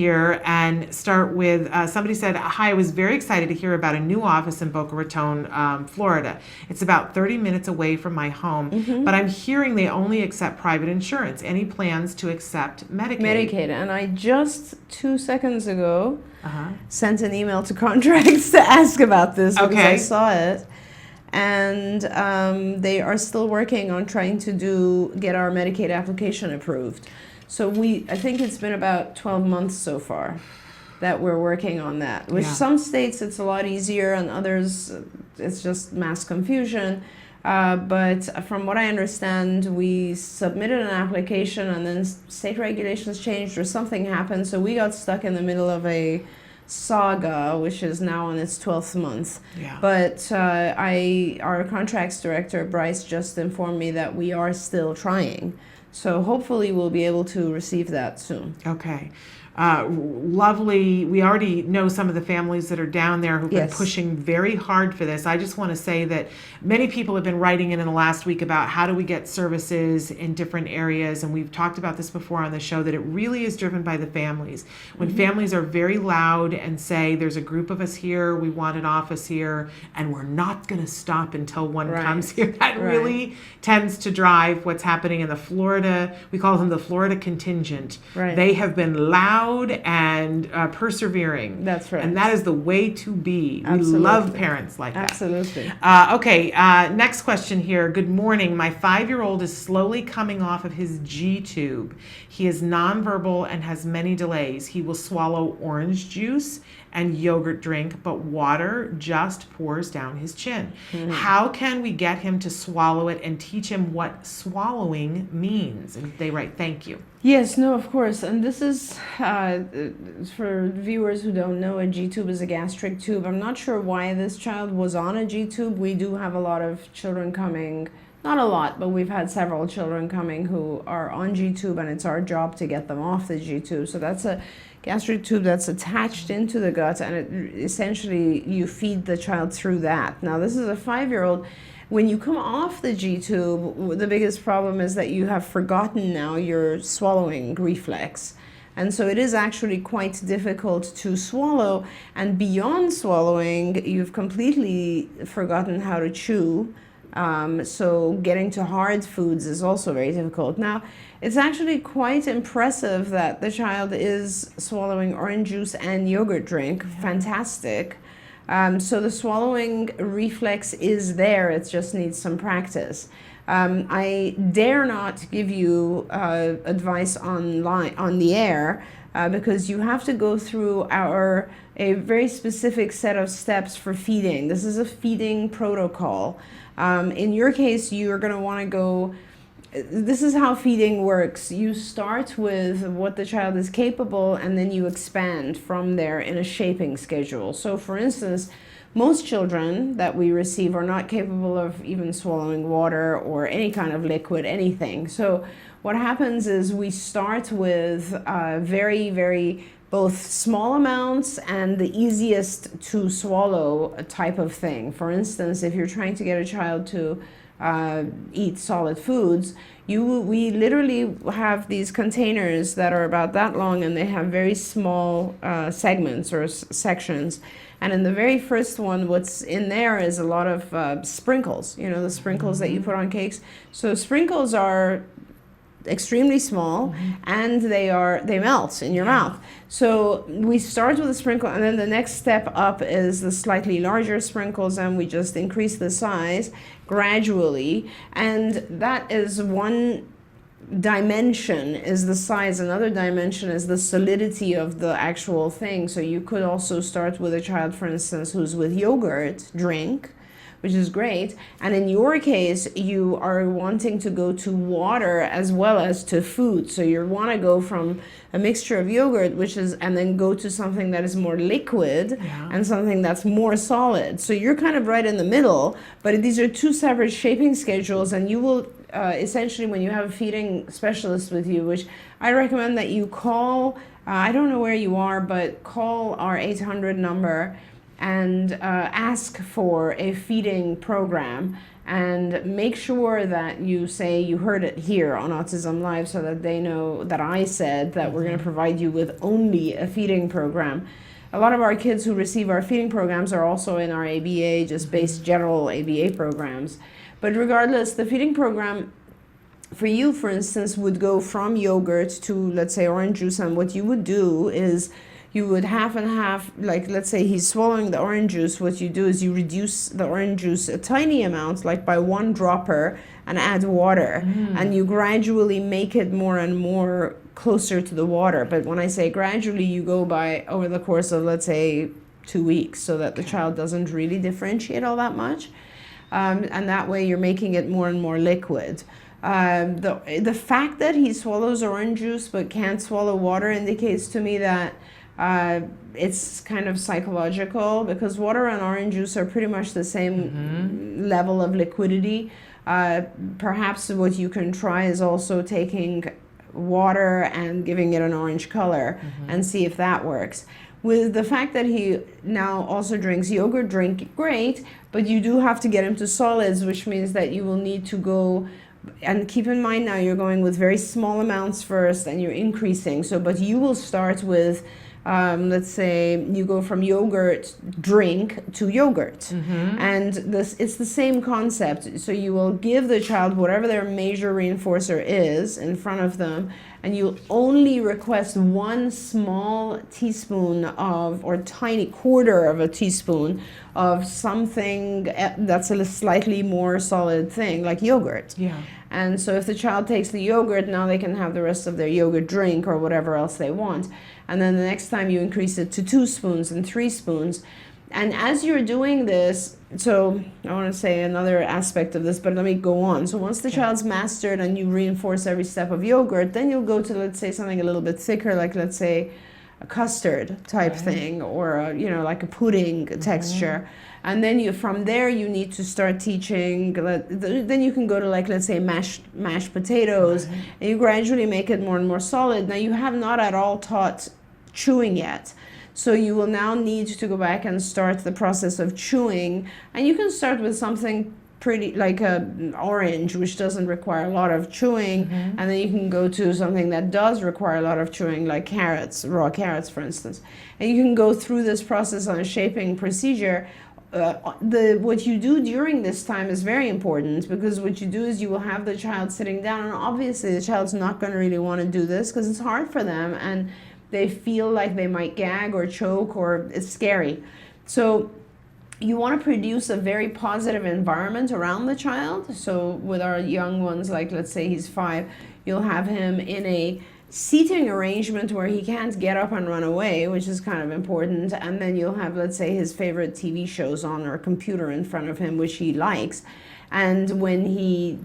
here and start with somebody said, hi, I was very excited to hear about a new office in Boca Raton, Florida. It's about 30 minutes away from my home, but I'm hearing they only accept private insurance. Any plans to accept Medicaid? Medicaid. And I just 2 seconds ago sent an email to contracts to ask about this because I saw it. And they are still working on trying to get our Medicaid application approved. So I think it's been about 12 months so far that we're working on that. With some states it's a lot easier, and others it's just mass confusion. But from what I understand, we submitted an application and then state regulations changed or something happened. So we got stuck in the middle of a saga, which is now on its 12th month. But our contracts director, Bryce, just informed me that we are still trying. So hopefully we'll be able to receive that soon. Okay. Lovely. We already know some of the families that are down there who've been pushing very hard for this. I just want to say that many people have been writing in the last week about how do we get services in different areas, and we've talked about this before on the show, that it really is driven by the families. When families are very loud and say there's a group of us here, we want an office here, and we're not going to stop until one comes here, that really tends to drive what's happening in the Florida, we call them the Florida contingent. They have been loud and persevering. That's right. And that is the way to be. We love parents like that. Absolutely. Okay, next question here. Good morning. My 5-year-old is slowly coming off of his G-tube. He is nonverbal and has many delays. He will swallow orange juice and yogurt drink, but water just pours down his chin. How can we get him to swallow it and teach him what swallowing means? And they write, thank you. Yes, no, of course. And this is, for viewers who don't know, a G-tube is a gastric tube. I'm not sure why this child was on a G-tube. We do have a lot of children coming, not a lot, but we've had several children coming who are on G-tube, and it's our job to get them off the G-tube. So that's a gastric tube that's attached into the gut, and essentially you feed the child through that. Now, this is a 5-year-old. When you come off the G-tube, the biggest problem is that you have forgotten now your swallowing reflex. And so it is actually quite difficult to swallow. And beyond swallowing, you've completely forgotten how to chew. So getting to hard foods is also very difficult. Now, it's actually quite impressive that the child is swallowing orange juice and yogurt drink. Fantastic. So the swallowing reflex is there, it just needs some practice. I dare not give you advice on the air because you have to go through a very specific set of steps for feeding. This is a feeding protocol. In your case, you're going to want to go. This is how feeding works. You start with what the child is capable, and then you expand from there in a shaping schedule. So for instance, most children that we receive are not capable of even swallowing water or any kind of liquid, anything. So what happens is we start with very, very both small amounts and the easiest to swallow type of thing. For instance, if you're trying to get a child to eat solid foods, we literally have these containers that are about that long, and they have very small segments or sections. And in the very first one, what's in there is a lot of sprinkles, you know, the sprinkles that you put on cakes. So sprinkles are extremely small, and they melt in your mouth. So we start with a sprinkle, and then the next step up is the slightly larger sprinkles, and we just increase the size gradually. And that is one dimension, is the size. Another dimension is the solidity of the actual thing. So you could also start with a child, for instance, who's with yogurt drink, which is great. And in your case, you are wanting to go to water as well as to food. So you want to go from a mixture of yogurt, and then go to something that is more liquid and something that's more solid. So you're kind of right in the middle, but these are two separate shaping schedules, and you will essentially, when you have a feeding specialist with you, which I recommend that you call, I don't know where you are, but call our 800 number, and ask for a feeding program, and make sure that you say you heard it here on Autism Live, so that they know that I said that we're going to provide you with only a feeding program. A lot of our kids who receive our feeding programs are also in our ABA, just based general ABA programs. But regardless, the feeding program for you, for instance, would go from yogurt to, let's say, orange juice. And what you would do is you would half and half, like let's say he's swallowing the orange juice. What you do is you reduce the orange juice a tiny amount, like by 1 dropper, and add water. And you gradually make it more and more closer to the water. But when I say gradually, you go by over the course of, let's say, 2 weeks, so that the child doesn't really differentiate all that much. And that way you're making it more and more liquid. The fact that he swallows orange juice but can't swallow water indicates to me that it's kind of psychological, because water and orange juice are pretty much the same level of liquidity. Perhaps what you can try is also taking water and giving it an orange color and see if that works. With the fact that he now also drinks yogurt, drink great, but you do have to get him to solids, which means that you will need to go, and keep in mind now you're going with very small amounts first and you're increasing. So, but you will start with, let's say you go from yogurt drink to yogurt. And it's the same concept. So you will give the child whatever their major reinforcer is in front of them, and you'll only request 1 small teaspoon of, or tiny quarter of a teaspoon of something that's a slightly more solid thing, like yogurt. And so if the child takes the yogurt, now they can have the rest of their yogurt drink or whatever else they want. And then the next time you increase it to 2 spoons and 3 spoons. And as you're doing this, so I want to say another aspect of this, but let me go on. So once the child's mastered and you reinforce every step of yogurt, then you'll go to, let's say, something a little bit thicker, like let's say a custard type thing, or like a pudding texture. And then from there you need to start teaching. Then you can go to, like, let's say mashed potatoes, and you gradually make it more and more solid. Now you have not at all taught chewing yet. So you will now need to go back and start the process of chewing. And you can start with something pretty, like an orange, which doesn't require a lot of chewing. And then you can go to something that does require a lot of chewing, like carrots, raw carrots, for instance. And you can go through this process on a shaping procedure. What you do during this time is very important, because what you do is you will have the child sitting down, and obviously the child's not going to really want to do this because it's hard for them, and they feel like they might gag or choke, or it's scary. So you want to produce a very positive environment around the child. So with our young ones, like let's say he's 5, you'll have him in a seating arrangement where he can't get up and run away, which is kind of important. And then you'll have, let's say, his favorite TV shows on, or a computer in front of him, which he likes. And when he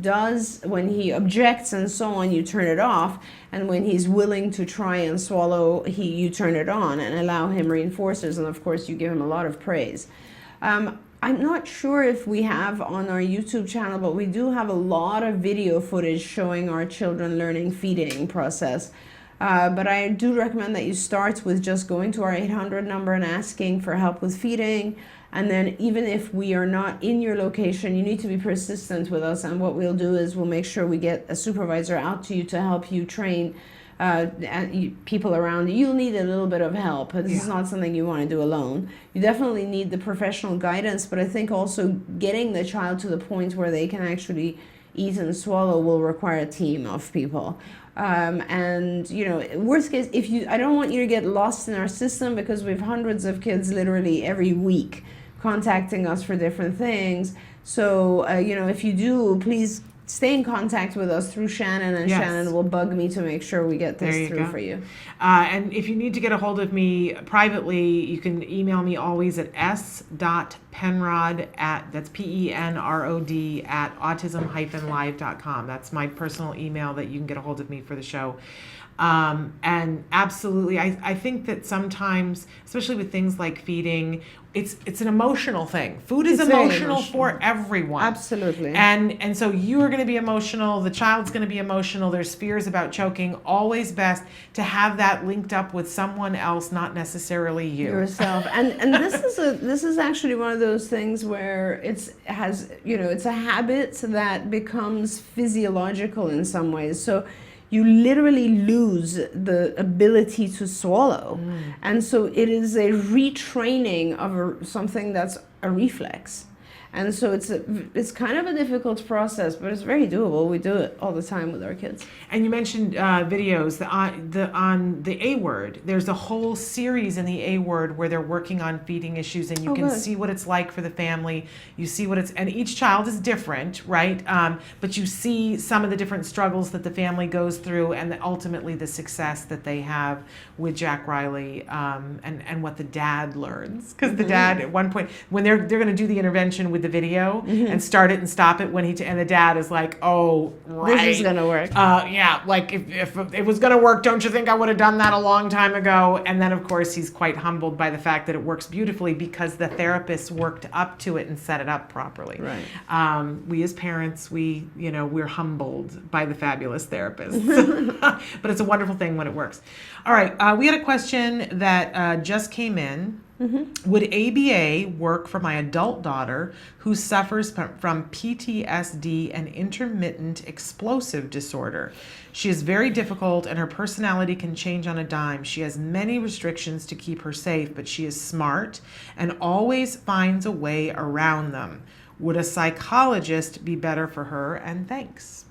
objects and so on, you turn it off. And when he's willing to try and swallow, you turn it on and allow him reinforcers. And of course, you give him a lot of praise. I'm not sure if we have on our YouTube channel, but we do have a lot of video footage showing our children learning feeding process. But I do recommend that you start with just going to our 800 number and asking for help with feeding. And then even if we are not in your location, you need to be persistent with us. And what we'll do is we'll make sure we get a supervisor out to you to help you train people around you. You'll need a little bit of help. This is not something you want to do alone. You definitely need the professional guidance, but I think also getting the child to the point where they can actually eat and swallow will require a team of people. And worst case, I don't want you to get lost in our system, because we have hundreds of kids literally every week contacting us for different things. So if you do, please stay in contact with us through Shannon, and Shannon will bug me to make sure we get this through for you. And if you need to get a hold of me privately, you can email me always at s.penrod that's PENROD @ autism-live.com. That's my personal email that you can get a hold of me for the show. And absolutely, I think that sometimes, especially with things like feeding, it's an emotional thing. Food is emotional for everyone. Absolutely. And so you are going to be emotional. The child's going to be emotional. There's fears about choking. Always best to have that linked up with someone else, not necessarily you. Yourself. And this is actually one of those things where it's a habit that becomes physiological in some ways. So you literally lose the ability to swallow. And so it is a retraining of something that's a reflex. And so it's kind of a difficult process, but it's very doable. We do it all the time with our kids. And you mentioned videos on the A word. There's a whole series in the A word where they're working on feeding issues, and you can see what it's like for the family. You see and each child is different, right? But you see some of the different struggles that the family goes through, and ultimately the success that they have with Jack Riley, and what the dad learns. Because the dad, at one point, when they're going to do the intervention with the video and start it and stop it, and the dad is like, oh, right, this is gonna work. Yeah, like if it was gonna work, don't you think I would have done that a long time ago? And then of course he's quite humbled by the fact that it works beautifully because the therapist worked up to it and set it up properly. Right. We as parents, we're humbled by the fabulous therapist. But it's a wonderful thing when it works. All right, we had a question that just came in. Would ABA work for my adult daughter who suffers from PTSD and intermittent explosive disorder? She is very difficult and her personality can change on a dime. She has many restrictions to keep her safe, but she is smart and always finds a way around them. Would a psychologist be better for her? And thanks.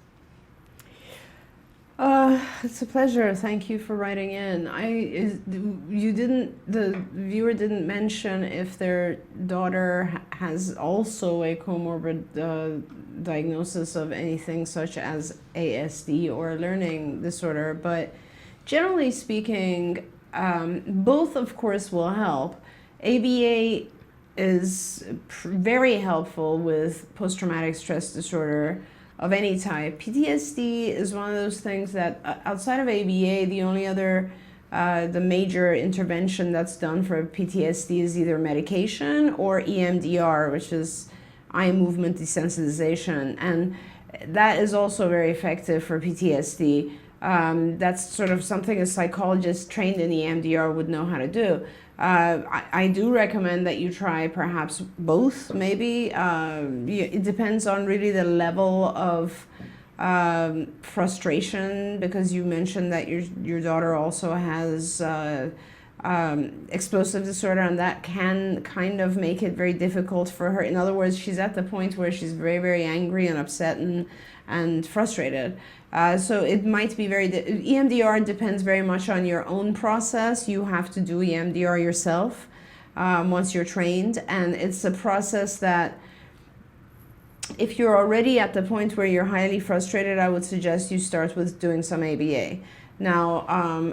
It's a pleasure. Thank you for writing in. The viewer didn't mention if their daughter has also a comorbid diagnosis of anything such as ASD or a learning disorder, but generally speaking, both of course will help. ABA is very helpful with post-traumatic stress disorder of any type. PTSD is one of those things that outside of ABA, the only other, the major intervention that's done for PTSD is either medication or EMDR, which is eye movement desensitization. And that is also very effective for PTSD. That's sort of something a psychologist trained in EMDR would know how to do. I do recommend that you try perhaps both, maybe. It depends on really the level of frustration, because you mentioned that your daughter also has explosive disorder, and that can kind of make it very difficult for her. In other words, she's at the point where she's very, very angry and upset and frustrated. So it might be EMDR depends very much on your own process. You have to do EMDR yourself once you're trained. And it's a process that if you're already at the point where you're highly frustrated, I would suggest you start with doing some ABA. Now,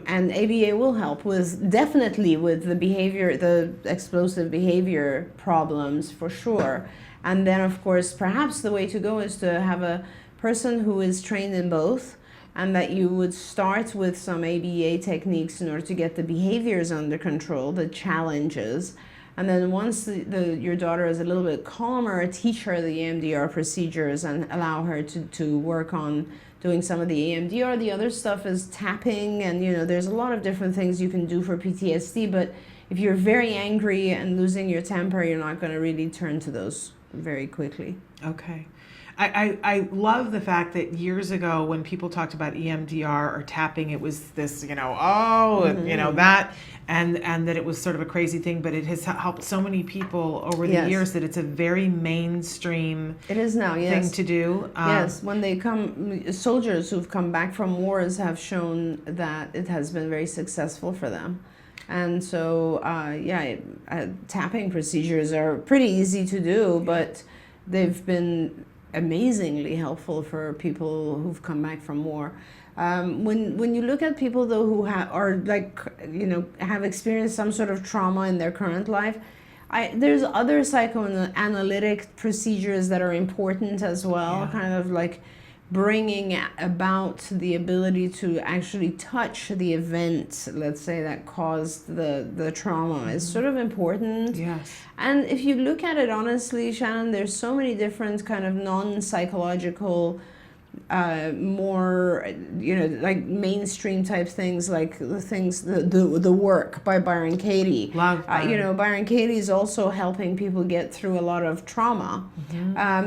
and ABA will help definitely with the explosive behavior problems for sure. And then of course, perhaps the way to go is to have a person who is trained in both, and that you would start with some ABA techniques in order to get the behaviors under control, the challenges, and then once your daughter is a little bit calmer, teach her the EMDR procedures and allow her to work on doing some of the EMDR. The other stuff is tapping, and there's a lot of different things you can do for PTSD, but if you're very angry and losing your temper, you're not going to really turn to those very quickly. Okay. I love the fact that years ago when people talked about EMDR or tapping, it was this, that, and that it was sort of a crazy thing, but it has helped so many people over the years that it's a very mainstream it is now, thing to do. Yes, when they soldiers who've come back from wars have shown that it has been very successful for them. And so, tapping procedures are pretty easy to do, but they've been amazingly helpful for people who've come back from war. When you look at people though who have experienced some sort of trauma in their current life, there's other psychoanalytic procedures that are important as well, kind of like bringing about the ability to actually touch the event, let's say, that caused the trauma is sort of important. Yes. And if you look at it honestly, Shannon, there's so many different kind of non-psychological, more, like mainstream type things, like the work by Byron Katie. Love Byron. Byron Katie is also helping people get through a lot of trauma.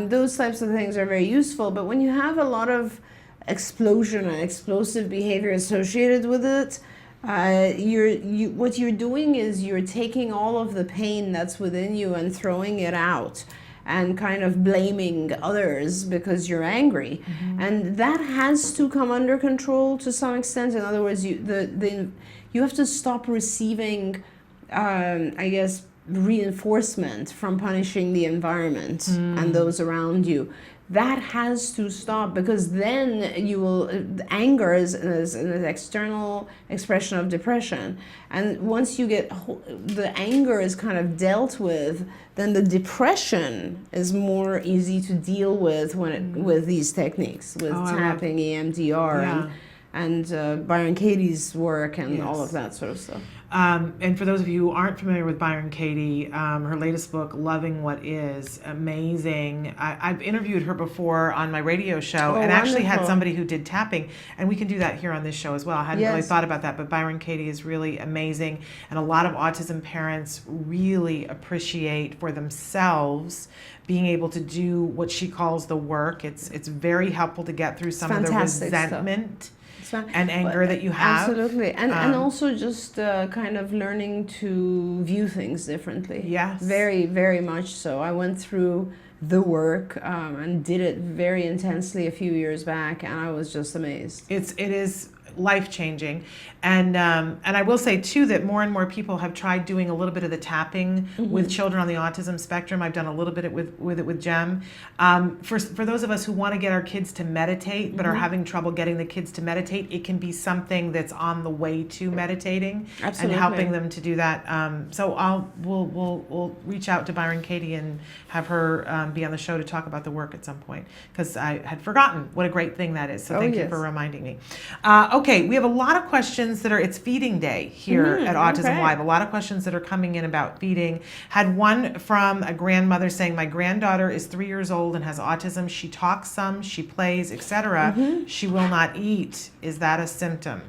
Those types of things are very useful, but when you have a lot of explosion and explosive behavior associated with it, what you're doing is you're taking all of the pain that's within you and throwing it out and kind of blaming others because you're angry. And that has to come under control to some extent. In other words, you have to stop receiving, I guess, reinforcement from punishing the environment and those around you. That has to stop, because then you will, anger is an external expression of depression. And once you get, the anger is kind of dealt with, then the depression is more easy to deal with with these techniques, with tapping, EMDR, and Byron Katie's work and all of that sort of stuff. And for those of you who aren't familiar with Byron Katie, her latest book, Loving What Is, amazing. I've interviewed her before on my radio show, and actually had somebody who did tapping, and we can do that here on this show as well. I hadn't really thought about that, but Byron Katie is really amazing, and a lot of autism parents really appreciate for themselves being able to do what she calls the work. It's very helpful to get through some of the resentment and anger that you have. Absolutely. And also just kind of learning to view things differently. Yes. Very, very much so. I went through the work and did it very intensely a few years back, and I was just amazed. It is life-changing. And I will say, too, that more and more people have tried doing a little bit of the tapping with children on the autism spectrum. I've done a little bit with Jem. For those of us who want to get our kids to meditate but are having trouble getting the kids to meditate, it can be something that's on the way to meditating and helping them to do that. So we'll reach out to Byron Katie and have her be on the show to talk about the work at some point, because I had forgotten what a great thing that is. So thank you for reminding me. Okay, we have a lot of questions it's feeding day here at Autism Live. A lot of questions that are coming in about feeding. Had one from a grandmother saying, my granddaughter is 3 years old and has autism. She talks some, she plays, etc. She will not eat. Is that a symptom?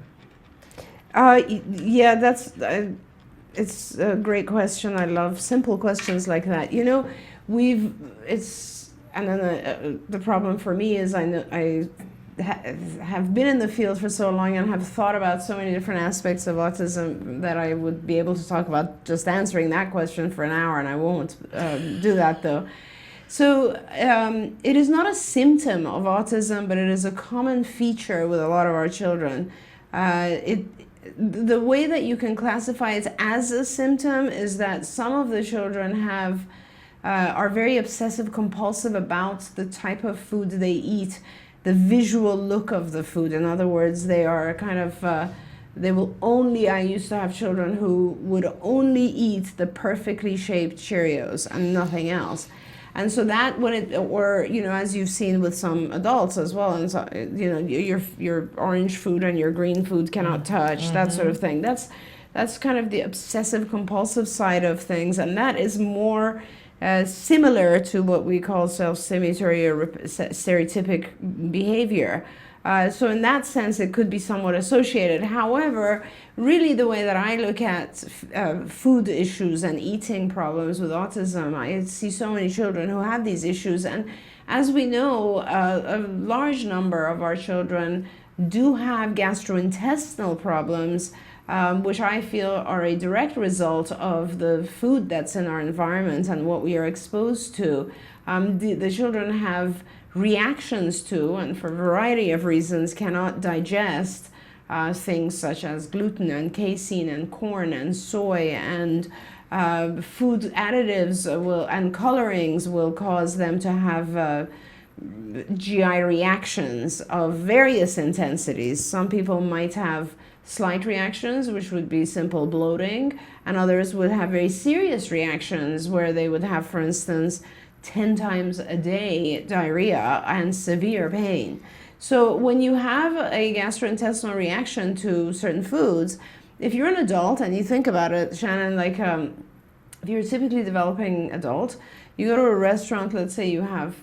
Yeah, it's a great question. I love simple questions like that. The problem for me is I have been in the field for so long and have thought about so many different aspects of autism that I would be able to talk about just answering that question for an hour, and I won't do that though. So it is not a symptom of autism, but it is a common feature with a lot of our children. The way that you can classify it as a symptom is that some of the children are very obsessive compulsive about the type of food they eat, the visual look of the food. In other words, they are kind of, I used to have children who would only eat the perfectly shaped Cheerios and nothing else. And so that as you've seen with some adults as well, and so, your orange food and your green food cannot touch, that sort of thing. That's kind of the obsessive compulsive side of things, and that is more similar to what we call self-stimulatory or stereotypic behavior. So in that sense, it could be somewhat associated. However, really the way that I look at food issues and eating problems with autism, I see so many children who have these issues. And as we know, a large number of our children do have gastrointestinal problems, which I feel are a direct result of the food that's in our environment and what we are exposed to. The children have reactions to, and for a variety of reasons, cannot digest things such as gluten and casein and corn and soy, and food additives and colorings will cause them to have GI reactions of various intensities. Some people might have slight reactions, which would be simple bloating, and others would have very serious reactions where they would have, for instance, 10 times a day diarrhea and severe pain. So when you have a gastrointestinal reaction to certain foods, if you're an adult and you think about it, Shannon, like if you're a typically developing adult, you go to a restaurant, let's say you have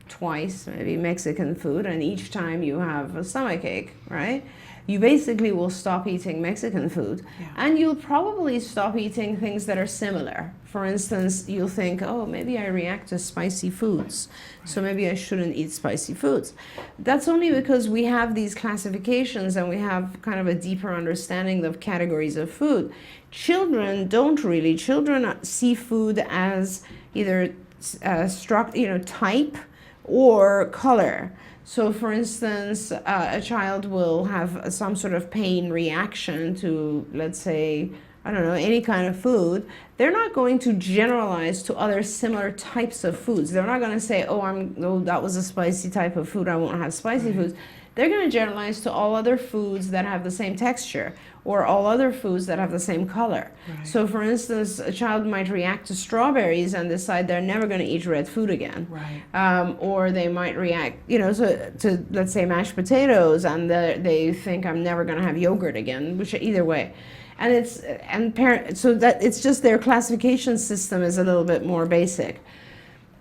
twice maybe Mexican food, and each time you have a stomachache, right? You basically will stop eating Mexican food, and you'll probably stop eating things that are similar. For instance, you'll think, oh, maybe I react to spicy foods, so maybe I shouldn't eat spicy foods. That's only because we have these classifications and we have kind of a deeper understanding of categories of food. Children don't really. Children see food as either type or color. So for instance, a child will have some sort of pain reaction to, let's say, I don't know, any kind of food. They're not going to generalize to other similar types of foods. They're not going to say, oh, that was a spicy type of food, I won't have spicy foods. They're going to generalize to all other foods that have the same texture, or all other foods that have the same color. Right. So for instance, a child might react to strawberries and decide they're never going to eat red food again. Right. Or they might react, to let's say mashed potatoes, and they think I'm never going to have yogurt again, which either way. And so that it's just their classification system is a little bit more basic.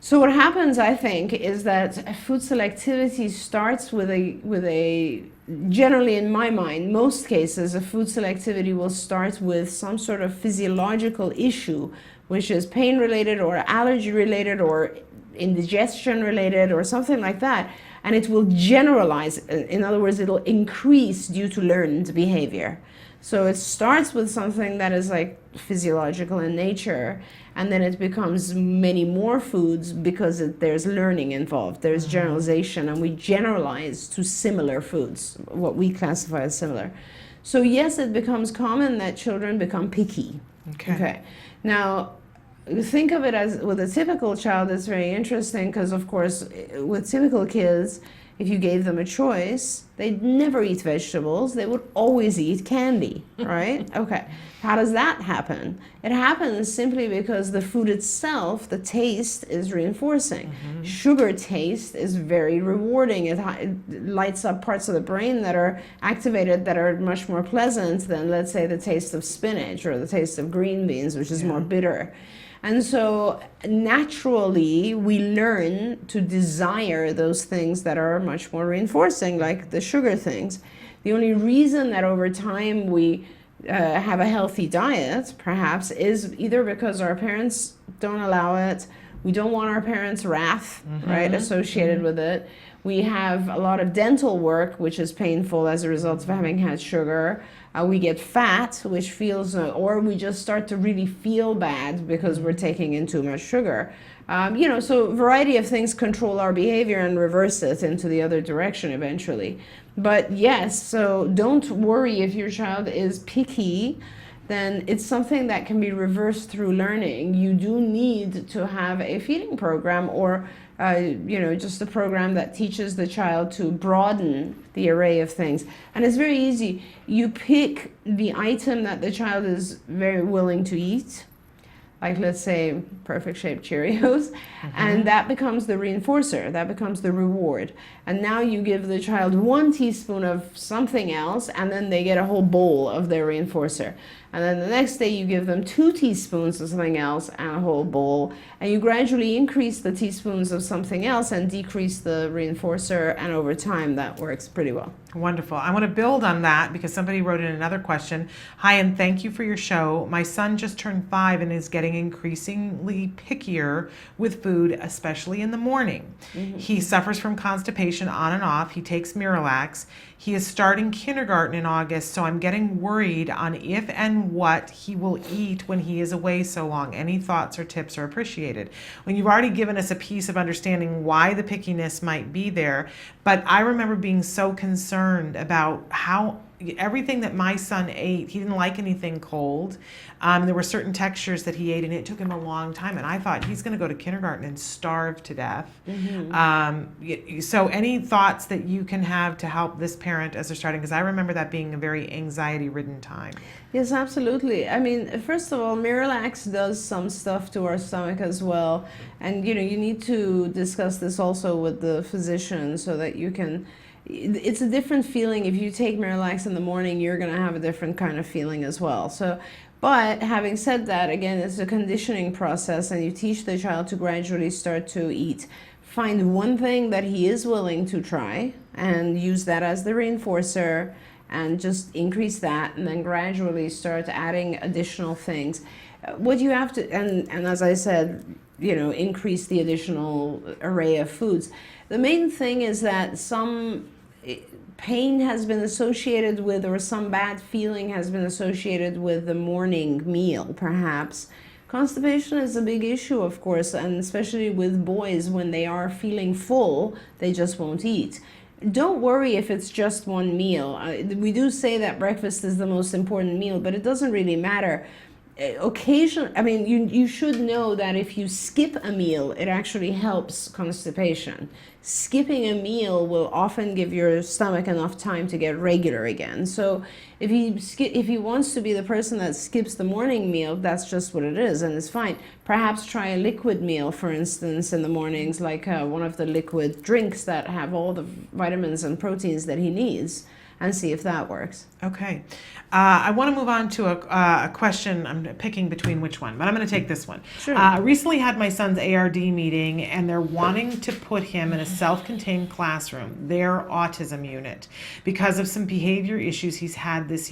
So what happens, I think, is that food selectivity starts with a generally, in my mind, most cases, a food selectivity will start with some sort of physiological issue, which is pain-related or allergy-related or indigestion-related or something like that, and it will generalize. In other words, it'll increase due to learned behavior. So it starts with something that is like physiological in nature, and then it becomes many more foods because there's learning involved, there's generalization, and we generalize to similar foods, what we classify as similar. So yes, it becomes common that children become picky. Okay. Now, think of it as with a typical child, it's very interesting because, of course, with typical kids, if you gave them a choice, they'd never eat vegetables. They would always eat candy, right? Okay. How does that happen? It happens simply because the food itself, the taste, is reinforcing. Mm-hmm. Sugar taste is very rewarding. It lights up parts of the brain that are activated that are much more pleasant than, let's say, the taste of spinach or the taste of green beans, which is more bitter. And so naturally, we learn to desire those things that are much more reinforcing, like the sugar things. The only reason that over time we have a healthy diet, perhaps, is either because our parents don't allow it, we don't want our parents' wrath, right, associated with it. We have a lot of dental work, which is painful as a result of having had sugar. We get fat, which feels, or we just start to really feel bad because we're taking in too much sugar. So a variety of things control our behavior and reverse it into the other direction eventually. But yes, so don't worry if your child is picky, then it's something that can be reversed through learning. You do need to have a feeding program or just a program that teaches the child to broaden the array of things. And it's very easy. You pick the item that the child is very willing to eat, like let's say perfect shaped Cheerios, and that becomes the reinforcer, that becomes the reward. And now you give the child 1 teaspoon of something else, and then they get a whole bowl of their reinforcer. And then the next day you give them 2 teaspoons of something else and a whole bowl, and you gradually increase the teaspoons of something else and decrease the reinforcer, and over time that works pretty well. Wonderful. I want to build on that because somebody wrote in another question. Hi, and thank you for your show. My son just turned 5 and is getting increasingly pickier with food, especially in the morning. He suffers from constipation on and off. He takes Miralax. He is starting kindergarten in August, so I'm getting worried on if and what he will eat when he is away so long. Any thoughts or tips are appreciated. When you've already given us a piece of understanding why the pickiness might be there, but I remember being so concerned about how everything that my son ate, he didn't like anything cold. There were certain textures that he ate, and it took him a long time. And I thought he's going to go to kindergarten and starve to death. So any thoughts that you can have to help this parent as they're starting? Because I remember that being a very anxiety-ridden time. Yes, absolutely. I mean, first of all, Miralax does some stuff to our stomach as well. And, you need to discuss this also with the physician so that you can it's a different feeling. If you take Miralax in the morning, you're going to have a different kind of feeling as well. So, but having said that, again, it's a conditioning process, and you teach the child to gradually start to eat. Find one thing that he is willing to try and use that as the reinforcer, and just increase that, and then gradually start adding additional things. What you have to, and as I said, increase the additional array of foods. The main thing is that some pain has been associated with, or some bad feeling has been associated with the morning meal, perhaps. Constipation is a big issue, of course, and especially with boys, when they are feeling full, they just won't eat. Don't worry if it's just one meal. We do say that breakfast is the most important meal, but it doesn't really matter. You should know that if you skip a meal, it actually helps constipation. Skipping a meal will often give your stomach enough time to get regular again. So if he wants to be the person that skips the morning meal, that's just what it is, and it's fine. Perhaps try a liquid meal, for instance, in the mornings, like one of the liquid drinks that have all the vitamins and proteins that he needs, and see if that works. Okay. I want to move on to a question. I'm picking between which one, but I'm going to take this one. Sure. Recently had my son's ARD meeting, and they're wanting to put him in a self-contained classroom, their autism unit, because of some behavior issues he's had this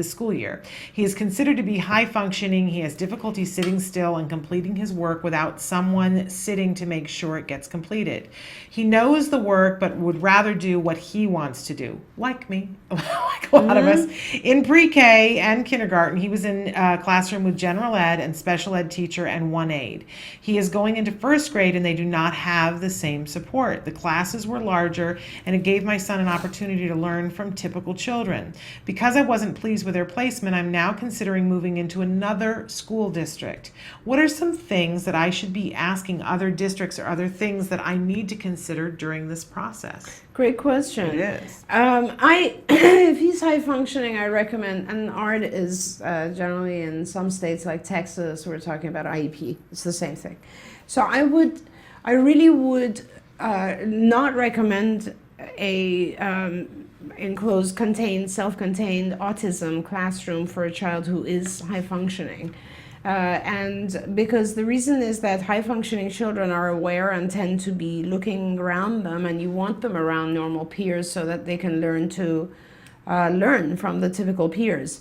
school year. He is considered to be high functioning. He has difficulty sitting still and completing his work without someone sitting to make sure it gets completed. He knows the work, but would rather do what he wants to do, like me, like a lot of us. In pre-K and kindergarten, he was in a classroom with general ed and special ed teacher and one aide. He is going into first grade, and they do not have the same support. The classes were larger, and it gave my son an opportunity to learn from typical children. Because I wasn't pleased with their placement, I'm now considering moving into another school district. What are some things that I should be asking other districts, or other things that I need to consider during this process? Great question. It is. If he's high functioning, I recommend, and ARD is generally in some states like Texas, we're talking about IEP. It's the same thing. So I really would not recommend a enclosed, contained, self-contained autism classroom for a child who is high functioning. And because the reason is that high functioning children are aware and tend to be looking around them, and you want them around normal peers so that they can learn to learn from the typical peers.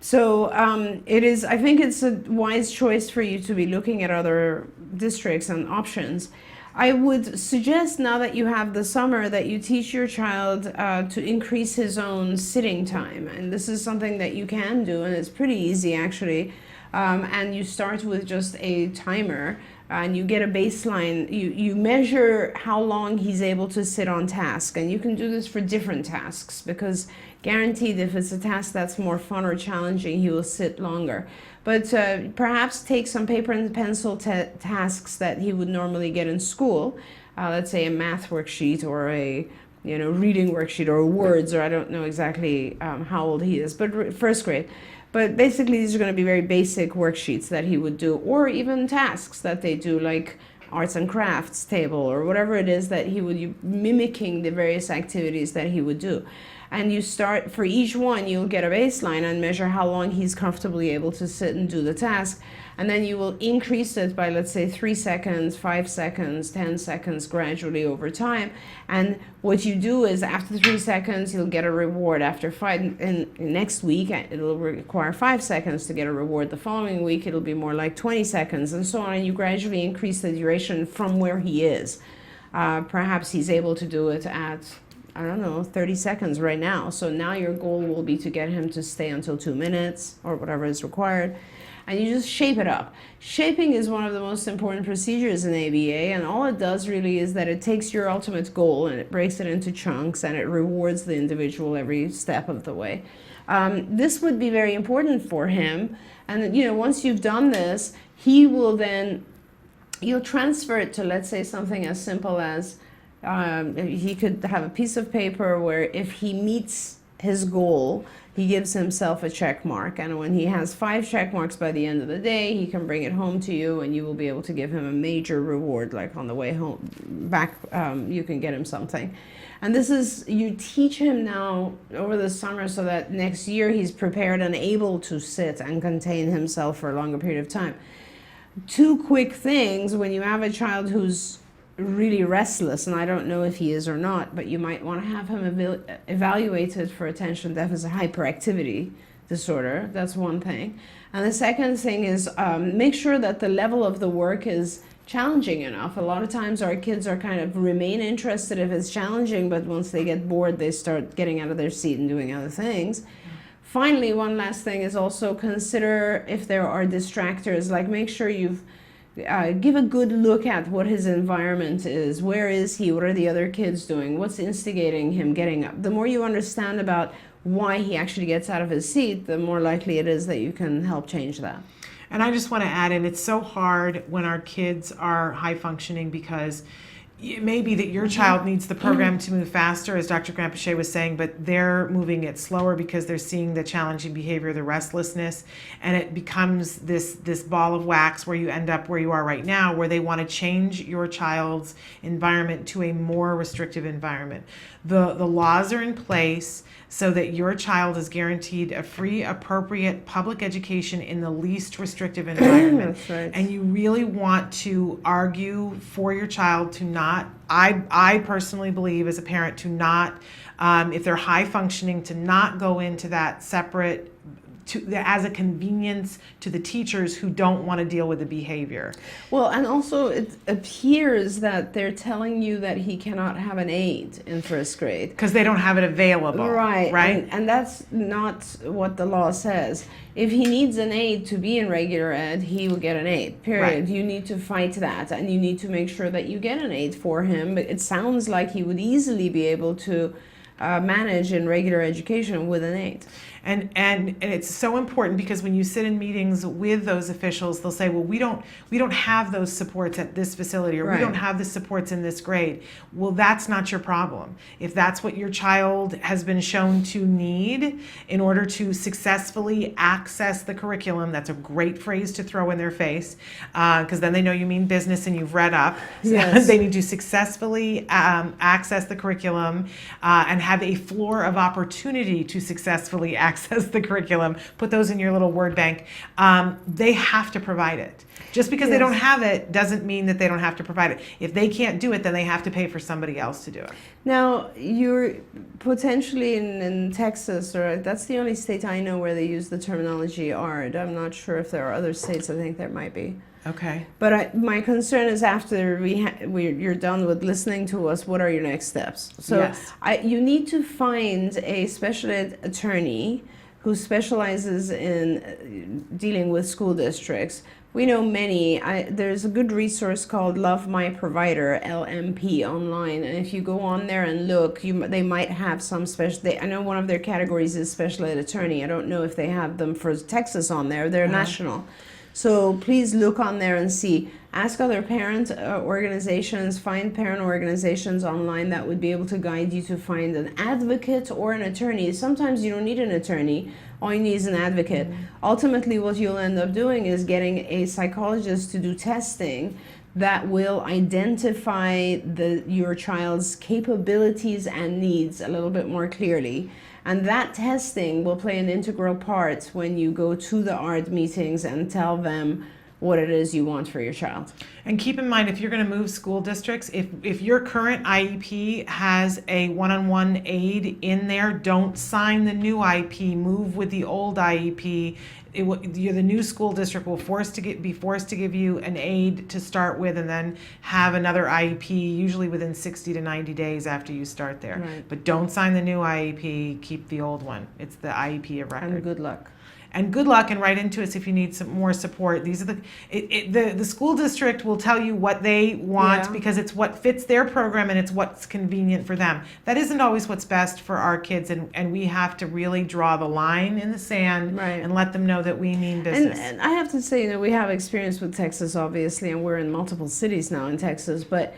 So I think it's a wise choice for you to be looking at other districts and options. I would suggest, now that you have the summer, that you teach your child to increase his own sitting time. And this is something that you can do, and it's pretty easy actually. And you start with just a timer, and you get a baseline. You measure how long he's able to sit on task, and you can do this for different tasks, because guaranteed if it's a task that's more fun or challenging, he will sit longer. But perhaps take some paper and pencil tasks that he would normally get in school, let's say a math worksheet or a reading worksheet or words, or I don't know exactly how old he is, but first grade. But basically, these are going to be very basic worksheets that he would do, or even tasks that they do, like arts and crafts table, or whatever it is that he would, mimicking the various activities that he would do. And you start, for each one, you'll get a baseline and measure how long he's comfortably able to sit and do the task. And then you will increase it by, let's say, 3 seconds, 5 seconds, 10 seconds, gradually over time. And what you do is, after 3 seconds, you'll get a reward. After 5, and next week, it'll require 5 seconds to get a reward. The following week, it'll be more like 20 seconds, and so on. And you gradually increase the duration from where he is. Perhaps he's able to do it at, 30 seconds right now. So now your goal will be to get him to stay until 2 minutes, or whatever is required. And you just shape it up. Shaping is one of the most important procedures in ABA, and all it does really is that it takes your ultimate goal and it breaks it into chunks, and it rewards the individual every step of the way. This would be very important for him, and once you've done this, you'll transfer it to, let's say, something as simple as he could have a piece of paper where, if he meets his goal, he gives himself a check mark. And when he has 5 check marks by the end of the day, he can bring it home to you, and you will be able to give him a major reward, like on the way home back, you can get him something. And this is, you teach him now over the summer so that next year he's prepared and able to sit and contain himself for a longer period of time. 2 quick things: when you have a child who's really restless, and I don't know if he is or not, but you might want to have him evaluated for attention deficit hyperactivity disorder. That's one thing. And the second thing is make sure that the level of the work is challenging enough. A lot of times our kids are kind of remain interested if it's challenging, but once they get bored, they start getting out of their seat and doing other things. Finally, one last thing is also consider if there are distractors, like make sure you've give a good look at what his environment is. Where is he? What are the other kids doing? What's instigating him getting up? The more you understand about why he actually gets out of his seat, the more likely it is that you can help change that. And I just want to add in, it's so hard when our kids are high functioning, because it may be that your child needs the program to move faster, as Dr. Granpeesheh was saying, but they're moving it slower because they're seeing the challenging behavior, the restlessness, and it becomes this ball of wax where you end up where you are right now, where they want to change your child's environment to a more restrictive environment. The laws are in place so that your child is guaranteed a free, appropriate public education in the least restrictive environment. That's right. And you really want to argue for your child to not, I personally believe as a parent, to not, if they're high functioning, to not go into that separate, as a convenience to the teachers who don't want to deal with the behavior. Well, and also it appears that they're telling you that he cannot have an aid in first grade. Because they don't have it available. Right. Right? And that's not what the law says. If he needs an aid to be in regular ed, he will get an aid, period. Right. You need to fight that, and you need to make sure that you get an aid for him. But it sounds like he would easily be able to manage in regular education with an aid. And it's so important, because when you sit in meetings with those officials, they'll say, well, we don't have those supports at this facility, or Right. we don't have the supports in this grade. Well, that's not your problem. If that's what your child has been shown to need in order to successfully access the curriculum, that's a great phrase to throw in their face, because then they know you mean business and you've read up. Yes. They need to successfully access the curriculum and have a floor of opportunity to successfully access the curriculum. Put those in your little word bank. They have to provide it. Just because they don't have it doesn't mean that they don't have to provide it. If they can't do it, then they have to pay for somebody else to do it. Now, you're potentially in Texas, or that's the only state I know where they use the terminology ARD. I'm not sure if there are other states. I think there might be. Okay. But my concern is after you're done with listening to us, what are your next steps? So Yes. you need to find a special ed attorney who specializes in dealing with school districts. We know many. There's a good resource called Love My Provider, LMP, online. And if you go on there and look, they might have some special. I know one of their categories is special ed attorney. I don't know if they have them for Texas on there. They're national. So please look on there and see. Ask other parent organizations, find parent organizations online that would be able to guide you to find an advocate or an attorney. Sometimes you don't need an attorney. All you need is an advocate. Ultimately, what you'll end up doing is getting a psychologist to do testing that will identify your child's capabilities and needs a little bit more clearly. And that testing will play an integral part when you go to the ARD meetings and tell them what it is you want for your child. And keep in mind, if you're going to move school districts, if your current IEP has a one-on-one aid in there, don't sign the new IEP. Move with the old IEP. The new school district will be forced to give you an aid to start with, and then have another IEP, usually within 60 to 90 days after you start there. Right. But don't sign the new IEP. Keep the old one. It's the IEP of record. And good luck. And good luck, and write into us if you need some more support. These are the school district will tell you what they want, because it's what fits their program and it's what's convenient for them. That isn't always what's best for our kids, and we have to really draw the line in the sand and let them know that we mean business. And I have to say, we have experience with Texas, obviously, and we're in multiple cities now in Texas. But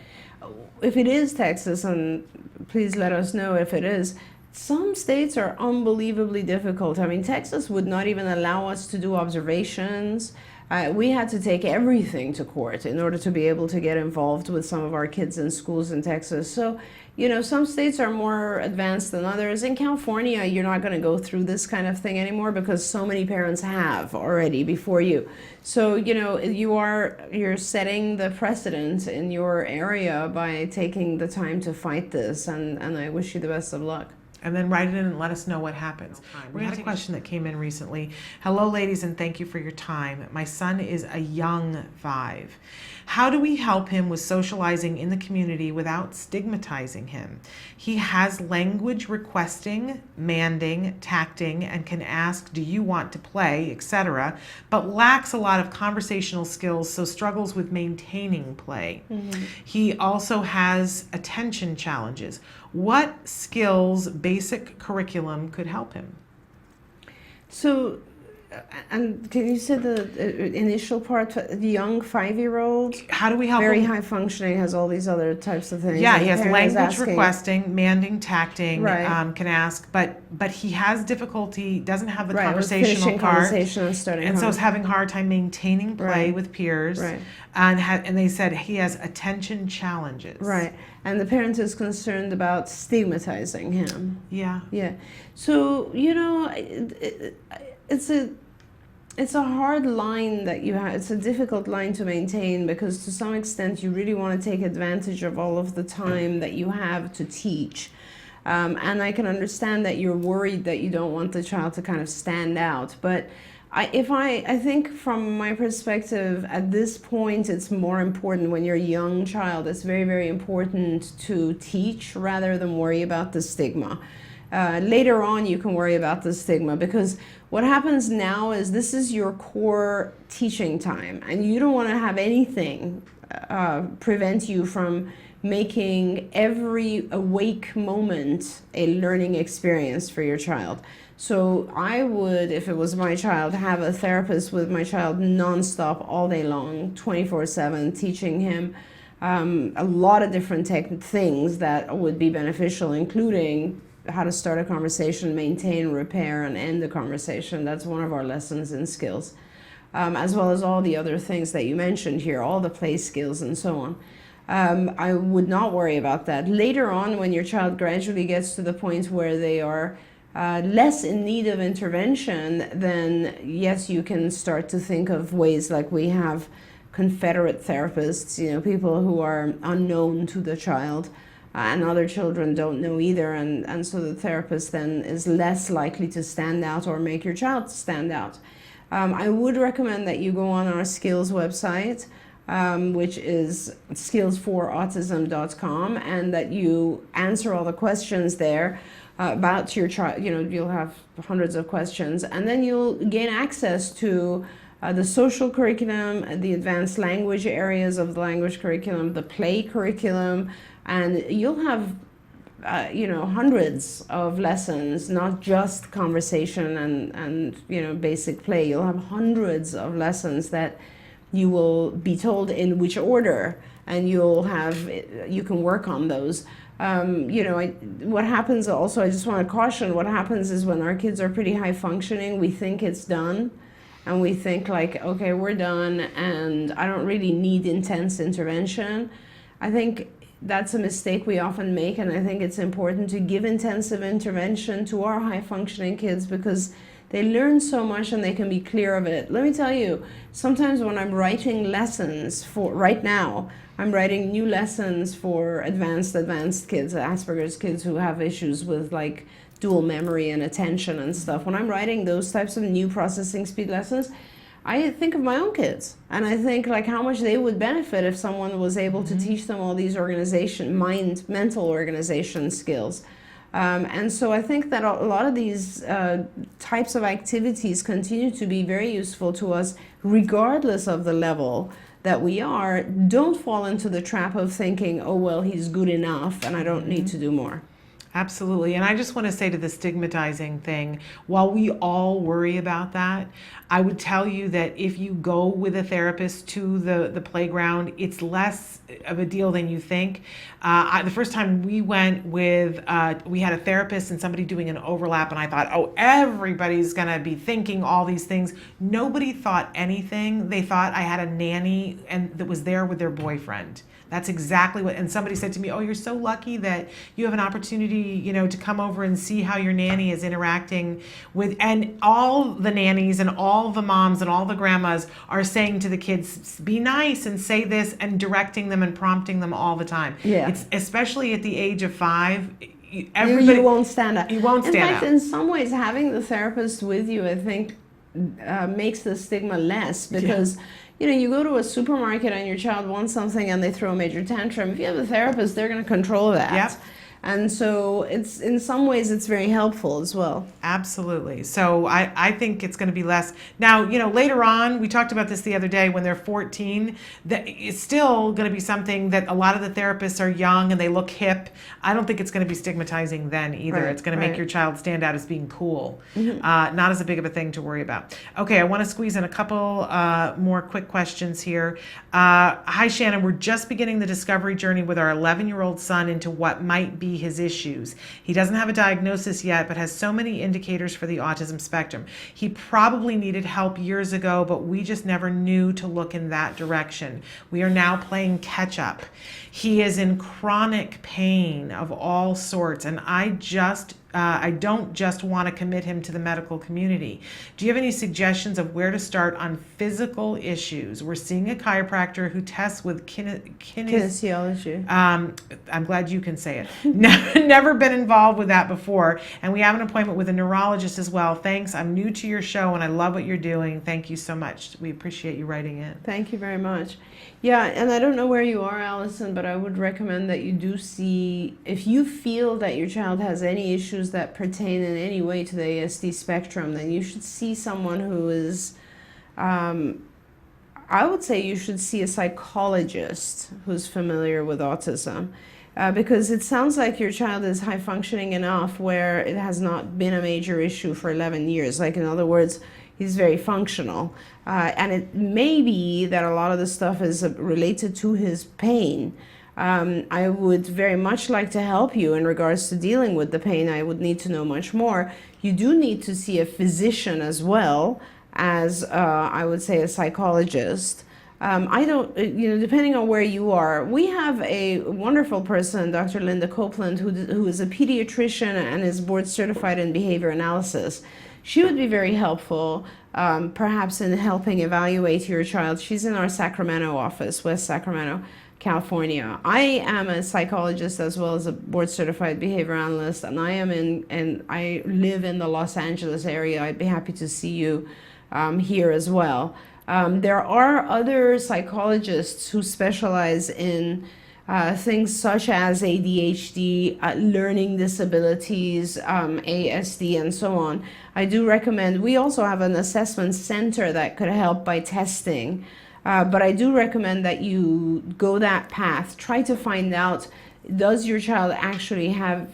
if it is Texas, and please let us know if it is, Some states are unbelievably difficult. I mean, Texas would not even allow us to do observations. We had to take everything to court in order to be able to get involved with some of our kids in schools in Texas. So, you know, some states are more advanced than others. In California, you're not going to go through this kind of thing anymore because so many parents have already before you. So, you know, you're setting the precedent in your area by taking the time to fight this, and I wish you the best of luck. And then write it in and let us know what happens. We had a question that came in recently. Hello, ladies, and thank you for your time. My son is a young 5. How do we help him with socializing in the community without stigmatizing him? He has language requesting, manding, tacting, and can ask, do you want to play, etc., but lacks a lot of conversational skills, so struggles with maintaining play. Mm-hmm. He also has attention challenges. What skills, basic curriculum could help him? So, and can you say the initial part, the young 5-year-old? How do we help Very him? high functioning, has all these other types of things. Yeah, he has language asking. requesting, manding, tacting, Right. can ask, but he has difficulty, doesn't have the Right, with conversational finishing part, conversation and starting and so is having a hard time maintaining play Right. with peers. Right. And they said he has attention challenges. Right, and the parent is concerned about stigmatizing him. Yeah. Yeah, so you know, it's a hard line that you have. It's a difficult line to maintain because to some extent you really want to take advantage of all of the time that you have to teach. And I can understand that you're worried that you don't want the child to kind of stand out, but I think from my perspective at this point it's more important when you're a young child. It's very, very important to teach rather than worry about the stigma. Later on you can worry about the stigma because what happens now is this is your core teaching time and you don't want to have anything prevent you from making every awake moment a learning experience for your child. So I would, if it was my child, have a therapist with my child nonstop all day long, 24/7, teaching him a lot of different things that would be beneficial, including how to start a conversation, maintain, repair, and end the conversation. That's one of our lessons in skills, as well as all the other things that you mentioned here, all the play skills and so on. I would not worry about that. Later on, when your child gradually gets to the point where they are less in need of intervention, then yes, you can start to think of ways like we have confederate therapists, you know, people who are unknown to the child and other children don't know either, and so the therapist then is less likely to stand out or make your child stand out. I would recommend that you go on our skills website, which is skillsforautism.com, and that you answer all the questions there about your child. You know, you'll have hundreds of questions, and then you'll gain access to the social curriculum, the advanced language areas of the language curriculum, the play curriculum, and you'll have you know, hundreds of lessons, not just conversation and you know, basic play. You'll have hundreds of lessons that you will be told in which order, and you can work on those. You know, what happens also, I just want to caution, what happens is when our kids are pretty high functioning, we think it's done, and we think like, okay, we're done, and I don't really need intense intervention. I think that's a mistake we often make, and I think it's important to give intensive intervention to our high functioning kids because they learn so much and they can be clear of it. Let me tell you, sometimes when I'm writing lessons for, right now, I'm writing new lessons for advanced kids, Asperger's kids who have issues with like dual memory and attention and stuff. When I'm writing those types of new processing speed lessons, I think of my own kids, and I think like how much they would benefit if someone was able to teach them all these mental organization skills. And so I think that a lot of these types of activities continue to be very useful to us, regardless of the level that we are. Don't fall into the trap of thinking, oh, well, he's good enough and I don't need to do more. Absolutely. And I just want to say to the stigmatizing thing, while we all worry about that, I would tell you that if you go with a therapist to the playground, it's less of a deal than you think. The first time we went with, we had a therapist and somebody doing an overlap, and I thought, oh, everybody's going to be thinking all these things. Nobody thought anything. They thought I had a nanny and that was there with their boyfriend. That's exactly what, and somebody said to me, oh, you're so lucky that you have an opportunity, to come over and see how your nanny is interacting with, and all the nannies and all the moms and all the grandmas are saying to the kids, be nice and say this, and directing them and prompting them all the time. Yeah. It's especially at the age of 5, everybody, you won't stand up. You won't stand up. In fact, in some ways, having the therapist with you, I think, makes the stigma less, because you go to a supermarket and your child wants something and they throw a major tantrum. If you have a therapist, they're going to control that. Yep. And so it's, in some ways, it's very helpful as well. Absolutely. So I think it's going to be less. Now, later on, we talked about this the other day, when they're 14, that it's still going to be something that a lot of the therapists are young and they look hip. I don't think it's going to be stigmatizing then either. Right, it's going to make your child stand out as being cool, Mm-hmm. not as a big of a thing to worry about. Okay, I want to squeeze in a couple more quick questions here. Hi, Shannon. We're just beginning the discovery journey with our 11-year-old son into what might be his issues. He doesn't have a diagnosis yet, but has so many indicators for the autism spectrum. He probably needed help years ago, but we just never knew to look in that direction. We are now playing catch up. He is in chronic pain of all sorts, and I don't just want to commit him to the medical community. Do you have any suggestions of where to start on physical issues? We're seeing a chiropractor who tests with Kinesiology. I'm glad you can say it. Never been involved with that before. And we have an appointment with a neurologist as well. Thanks. I'm new to your show and I love what you're doing. Thank you so much. We appreciate you writing in. Thank you very much. Yeah, and I don't know where you are, Allison, but I would recommend that you do see, if you feel that your child has any issues that pertain in any way to the ASD spectrum, then you should see someone who is, I would say you should see a psychologist who's familiar with autism. Because it sounds like your child is high functioning enough where it has not been a major issue for 11 years. Like, in other words, he's very functional. And it may be that a lot of the stuff is related to his pain. I would very much like to help you in regards to dealing with the pain. I would need to know much more. You do need to see a physician as well as, I would say, a psychologist. I don't, depending on where you are, we have a wonderful person, Dr. Linda Copeland, who is a pediatrician and is board certified in behavior analysis. She would be very helpful, perhaps in helping evaluate your child. She's in our Sacramento office, West Sacramento, California. I am a psychologist as well as a board certified behavior analyst, and I live in the Los Angeles area. I'd be happy to see you here as well. There are other psychologists who specialize in things such as ADHD, learning disabilities, ASD, and so on. I do recommend, we also have an assessment center that could help by testing, but I do recommend that you go that path. Try to find out, does your child actually have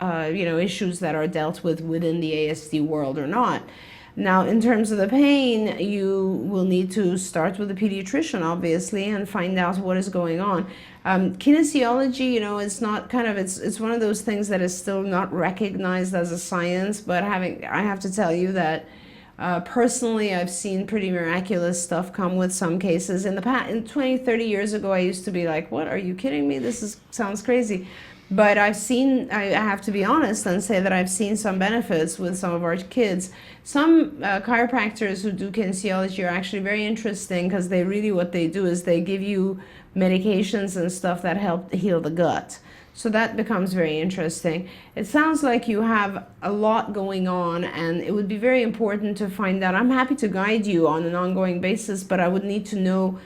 issues that are dealt with within the ASD world or not? Now, in terms of the pain, you will need to start with a pediatrician, obviously, and find out what is going on. Kinesiology, it's not it's one of those things that is still not recognized as a science, but I have to tell you that personally, I've seen pretty miraculous stuff come with some cases. In the past, 20, 30 years ago, I used to be like, what, are you kidding me? Sounds crazy. But I have to be honest and say that I've seen some benefits with some of our kids. Some chiropractors who do kinesiology are actually very interesting, because what they do is they give you medications and stuff that help heal the gut. So that becomes very interesting. It sounds like you have a lot going on, and it would be very important to find out. I'm happy to guide you on an ongoing basis, but I would need to know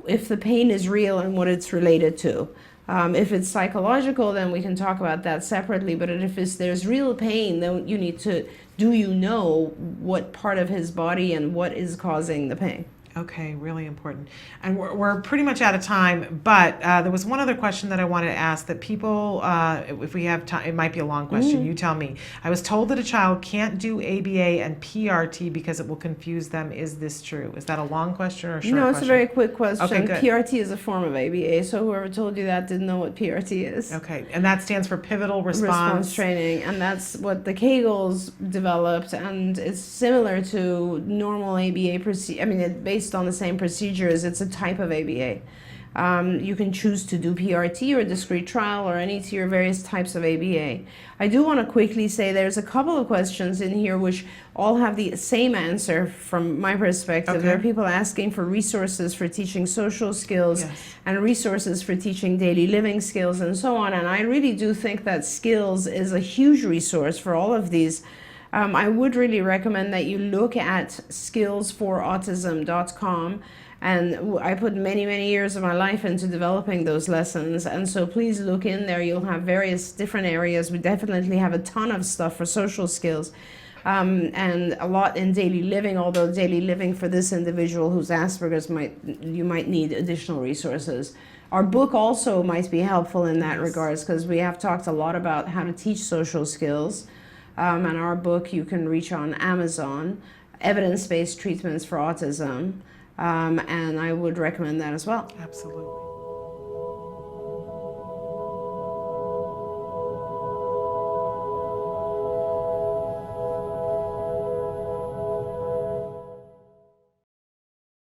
if the pain is real and what it's related to. If it's psychological, then we can talk about that separately. But if there's real pain, then you need to, do you know what part of his body and what is causing the pain? Okay, really important. And we're pretty much out of time, but there was one other question that I wanted to ask that people, if we have time, it might be a long question, you tell me. I was told that a child can't do ABA and PRT because it will confuse them. Is this true? Is that a long question or a short question? No, it's a very quick question. Okay, good. PRT is a form of ABA, so whoever told you that didn't know what PRT is. Okay, and that stands for Pivotal Response Training, and that's what the Kegels developed, and it's similar to normal ABA procedure. I mean, it's based on the same procedures. It's a type of ABA. You can choose to do PRT or discrete trial or any of your various types of ABA. I do want to quickly say there's a couple of questions in here which all have the same answer from my perspective. Okay. There are people asking for resources for teaching social skills, yes, and resources for teaching daily living skills and so on. And I really do think that skills is a huge resource for all of these. I would really recommend that you look at skillsforautism.com, and I put many, many years of my life into developing those lessons, and so please look in there. You'll have various different areas. We definitely have a ton of stuff for social skills, and a lot in daily living, although daily living for this individual who's Asperger's, you might need additional resources. Our book also might be helpful in that regards, because we have talked a lot about how to teach social skills. And our book you can reach on Amazon, Evidence-Based Treatments for Autism, and I would recommend that as well. absolutely.